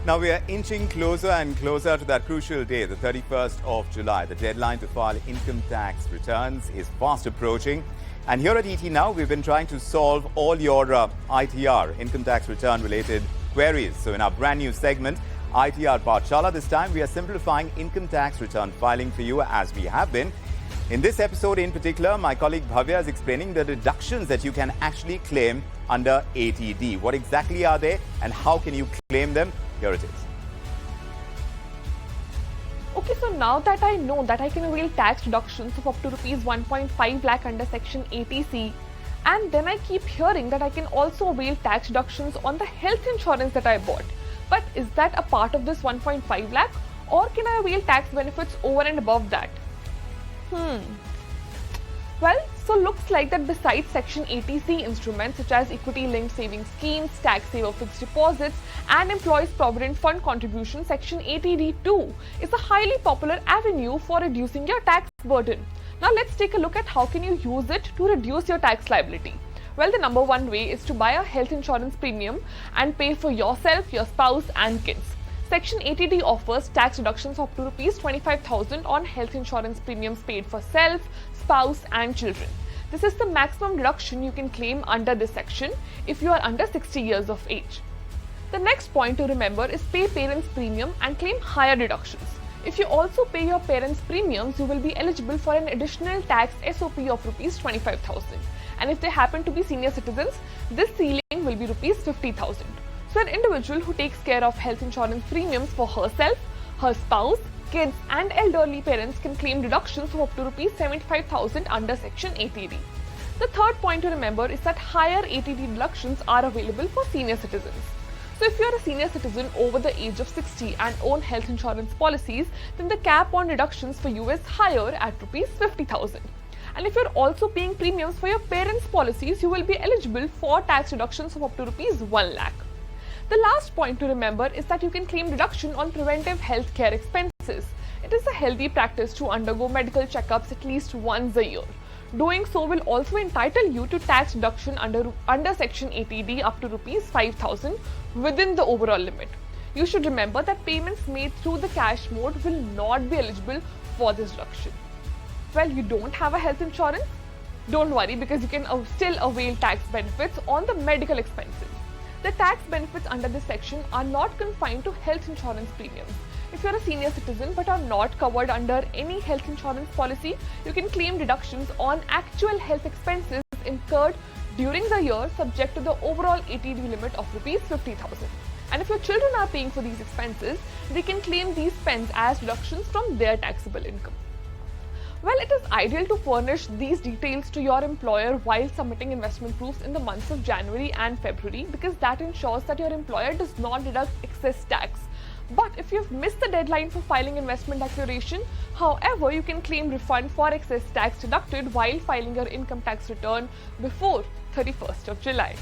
Now we are inching closer and closer to that crucial day, the 31st of July. The deadline to file income tax returns is fast approaching. And here at ET Now, we've been trying to solve all your ITR, income tax return related queries. So in our brand new segment, ITR Pathshala, this time we are simplifying income tax return filing for you as we have been. In this episode in particular, my colleague Bhavya is explaining the deductions that you can actually claim under ATD. What exactly are they and how can you claim them? Here it is. Okay, so now that I know that I can avail tax deductions of up to rupees 1.5 lakh under section ATC, and then I keep hearing that I can also avail tax deductions on the health insurance that I bought. But is that a part of this 1.5 lakh or can I avail tax benefits over and above that? Well, so looks like that besides section ATC instruments such as equity-linked savings schemes, tax-saver fixed deposits and employees' provident fund contributions, section ATD too is a highly popular avenue for reducing your tax burden. Now let's take a look at how can you use it to reduce your tax liability. Well, the number one way is to buy a health insurance premium and pay for yourself, your spouse and kids. Section ATD offers tax deductions of up to rupees 25,000 on health insurance premiums paid for self, spouse and children. This is the maximum deduction you can claim under this section if you are under 60 years of age. The next point to remember is pay parents' premium and claim higher deductions. If you also pay your parents' premiums, you will be eligible for an additional tax SOP of rupees 25,000. And if they happen to be senior citizens, this ceiling will be rupees 50,000. So an individual who takes care of health insurance premiums for herself, her spouse, kids and elderly parents can claim deductions of up to rupees 75,000 under section ATD. The third point to remember is that higher ATD deductions are available for senior citizens. So if you are a senior citizen over the age of 60 and own health insurance policies, then the cap on deductions for you is higher at rupees 50,000. And if you're also paying premiums for your parents' policies, you will be eligible for tax deductions of up to rupees 1 lakh. The last point to remember is that you can claim deduction on preventive health care expenses. It is a healthy practice to undergo medical checkups at least once a year. Doing so will also entitle you to tax deduction under section ATD up to rupees 5,000 within the overall limit. You should remember that payments made through the cash mode will not be eligible for this deduction. Well, you don't have a health insurance? Don't worry, because you can still avail tax benefits on the medical expenses. The tax benefits under this section are not confined to health insurance premiums. If you are a senior citizen but are not covered under any health insurance policy, you can claim deductions on actual health expenses incurred during the year subject to the overall ATD limit of rupees 50,000. And if your children are paying for these expenses, they can claim these spends as deductions from their taxable income. Well, it is ideal to furnish these details to your employer while submitting investment proofs in the months of January and February, because that ensures that your employer does not deduct excess tax. But if you've missed the deadline for filing investment declaration, however, you can claim refund for excess tax deducted while filing your income tax return before 31st of July.